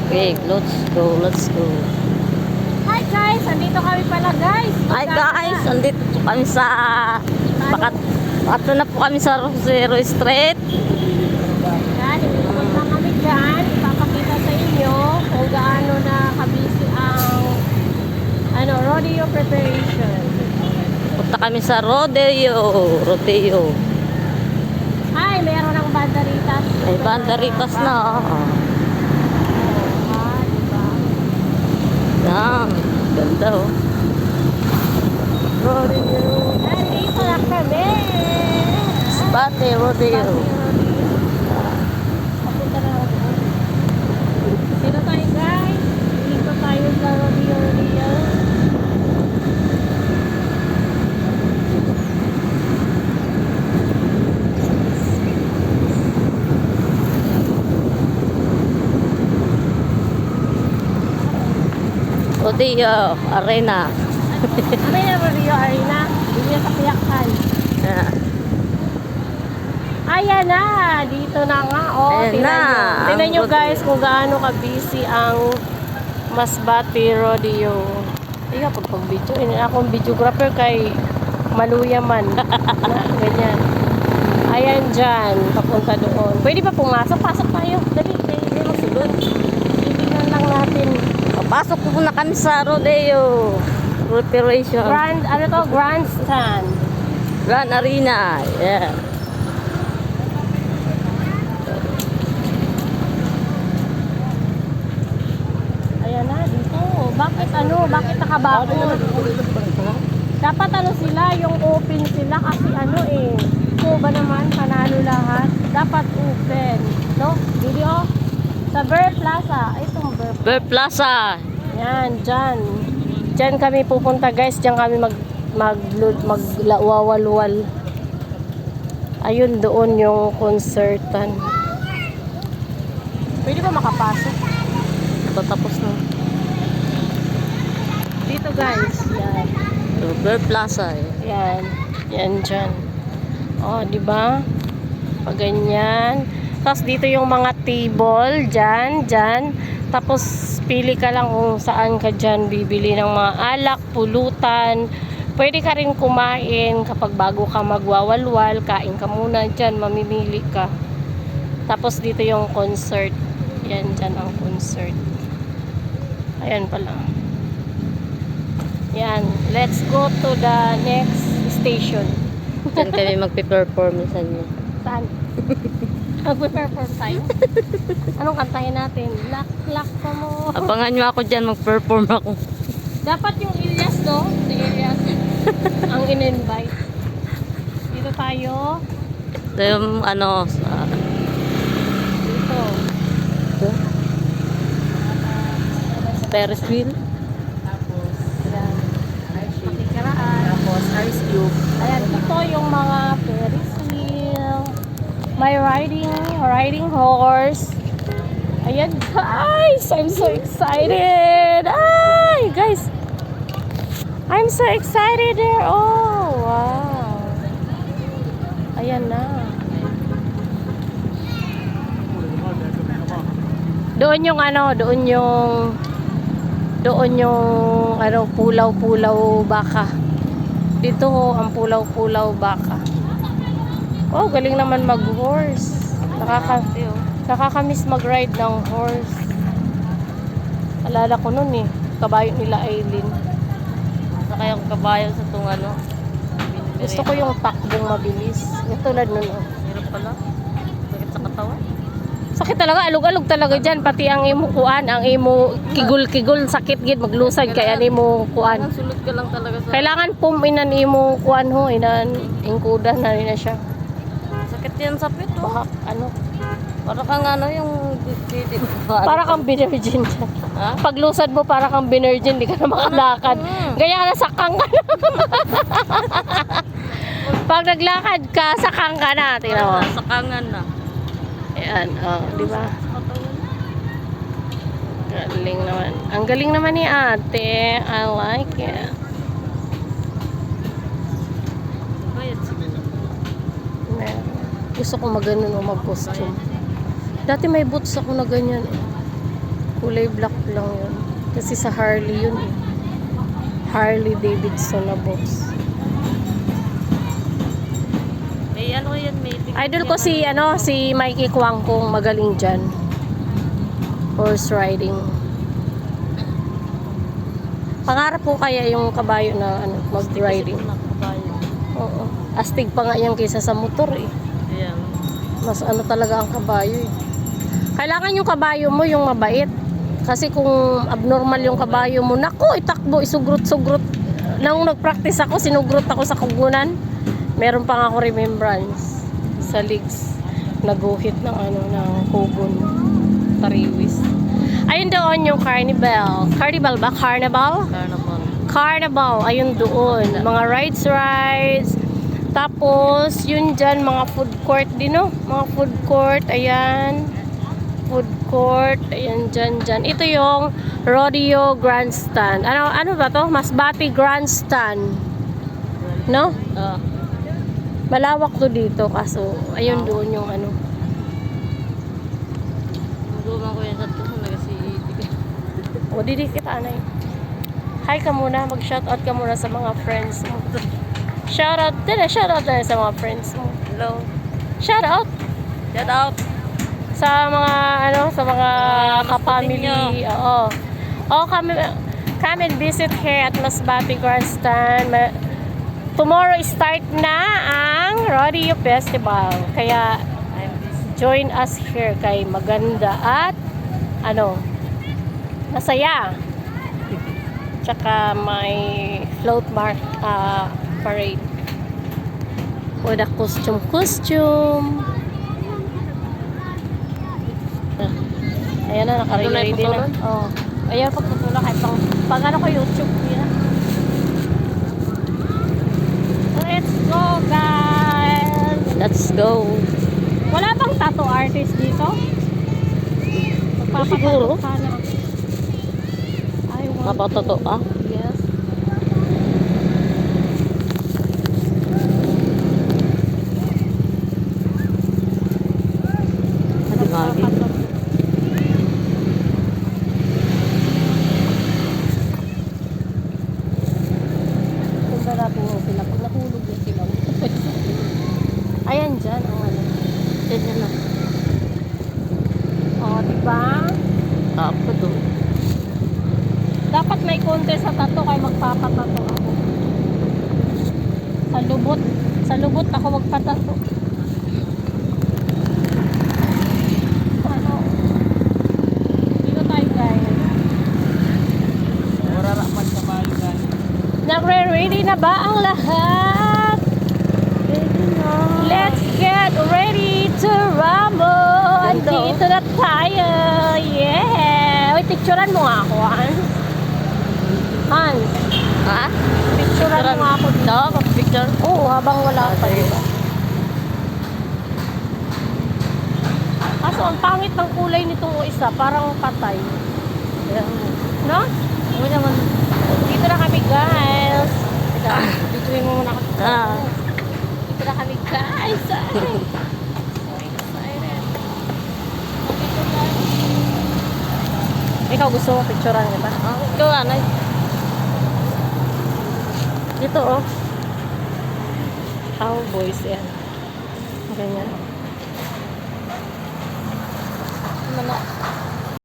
Okay, let's go, let's go. Hi guys, andito kami pala guys. Hi guys, andito po kami sa Pakat na po kami sa Rosero Street. Yan, pupunta kami dyan. Ipapakita sa inyo kung gaano na kabisi ang rodeo preparation. Punta kami sa Rodeo. Hi, meron ng banderitas. May banderitas na. Diba? Yan, ganda oh. Rodeo. Nandito na kami. Bate Rodeo. Papunta na ako. Dito tayo guys. Dito tayo sa rodeo. Rodeo Arena. Ano yung rodeo arena? Hindi sa Piaksan. Yeah. Ayan na, dito na nga. Oh, Ayan tingnan na, nyo. Tingnan ang nyo rodeo. guys kung gaano ka-busy ang Masbate Rodeo. Ika, pag-video. Hindi akong videographer kay Maluyaman. Ganyan. Ayan dyan, papunta doon. Pwede pa pumasok? Pasok tayo. Dali, dali, masulod. Titignan lang natin. Pasok po na kami sa Rodeo Preparation. Grandstand. Grand Arena. Yeah. Ayan na, dito. Bakit nakabakod? Dapat sila, yung open sila kasi kung ba naman, panalo lahat. Dapat open. No? Video? Sa Bear Plaza. Itong Bear Plaza. Bear Plaza. Yan, dyan. Dyan kami pupunta guys. Dyan kami maglawawalwal. Ayun, doon yung concertan. Pwede ba makapasok? Patapos na. Dito guys. Yan. So, Bear Plaza. Eh. Yan. Yan dyan. O, diba? Pag ganyan. Tapos dito yung mga table. Dyan. Tapos pili ka lang kung saan ka dyan bibili ng mga alak, pulutan. Pwede ka rin kumain kapag bago ka magwawalwal. Kain ka muna dyan. Mamimili ka. Tapos dito yung concert. Yan dyan ang concert. Ayan pala. Yan. Let's go to the next station. Diyan kami magpe-perform sa inyo. Saan? Mag-perform tayo? Anong kantahin natin? Lock pa mo. Abangan nyo ako dyan, mag-perform ako. Dapat yung Ilyas, no? Si Ilyas. Ang in-invite. Dito tayo. Ito yung sa... Dito. Ito. Ferris wheel. Ayan. Pakikaraan. Tapos ice cube. Ayan, ito yung mga Ferris wheel. May riding horse. Ayan, guys! I'm so excited! Ay, guys! I'm so excited there! Oh, wow! Ayan na. Doon yung pulaw-pulaw baka. Dito ang pulaw-pulaw baka. Oh, galing naman mag-horse. Nakakamiss mag-ride ng horse. Alala ko nun kabayo nila Aileen. Sa kayang kabayo sa itong Gusto ko yung takbong mabilis. Tulad nun Hirap pala. Sakit sa katawan. Sakit talaga, alog-alog talaga dyan. Pati ang imo kuan, ang imo kigul-kigul, sakit gid maglusad kaya imo kuan. Sulod ka lang talaga sa... Kailangan puminan imo kuan ingkudan na rin na siya. Sakit yan sa pito. Baka Para kang yung... para kang binirgin dyan. Ha? Paglusad mo para kang binirgin, di ka na makalakad. Gaya na sakang ka na. Pag naglakad ka, sakang ka na. Tingnan mo. Sakangan na. Ayan, di ba? Galing naman. Ang galing naman ni ate. I like it. Gusto ko mag-ganun o mag-costume. Dati may boots ako na ganyan. Kulay black lang yun. Kasi sa Harley yun eh. Harley Davidson na box. May ano yan, may Idol ko si si Mikey Kwang kung magaling dyan. Horse riding. Pangarap ko kaya yung kabayo na mag-riding. Oo. Astig pa nga yan kaysa sa motor eh. Ayan. Mas talaga ang kabayo eh. Kailangan yung kabayo mo yung mabait. Kasi kung abnormal yung kabayo mo, naku, itakbo, isugrot-sugrot. Nang nag-practice ako, sinugrot ako sa kugunan. Meron pa nga ako remembrance sa legs. Naguhit ng ng kugon. Tariwis. Ayun doon yung carnival. Carnival ba? Carnival? Carnival. Carnival. Ayun doon. Mga rides. Tapos, yun dyan, mga food court din, no? Mga food court. Ayan. Food court. Ayan, dyan. Ito yung Rodeo Grandstand. Ano ba to? Masbate Grandstand. No? Malawak to dito. Kaso, ayun doon yung Magulong ko yan sa tuso na kasi O, didi kita, anay. Hi ka muna. Mag-shoutout ka muna sa mga friends mo. Shoutout na sa mga friends mo. hello. Shoutout Shout out. sa mga sa mga Masbate ka-family. Oo. Come and visit here at Masbate Grandstand. Tomorrow start na ang Rodeo Festival. Kaya join us here kay maganda at masaya. Tsaka may float parade. With a costume. Ayan na, naka-ready na. Oh. Ayan, pagtutulak kahit pag ko YouTube yan. Let's go, guys! Let's go! Wala bang tattoo artist dito? Siguro. Napatato ka? Yes. Punta natin yung sila. Pag nahulog na sila. Ayan dyan ang Ganyan na. O, diba? Apa to? Dapat may contest sa tato kaya magpapatato ako. Sa lubot ako magpatato. Dito tayo, guys. Mararapan sa bayo guys. Nagre-ready na ba ang lahat? Ready na. Let's get ready to rumble! Andito na tayo! Yeah! Uy, picturean mo nga ako, Hans. Hans, Ha? picturean mo nga ako dito. Picture. Oo, habang wala pa dito. Kaso, ang pangit ng kulay nitong isa, parang patay. No? Ano naman? Dito na kami, guys. Bituin mo muna kami. Dito na kami, guys. Ay. So excited. Ikaw gusto mo picturean kita? Ikaw anay. Dito, oh. Cowboys, yan. Ganyan. Ano na?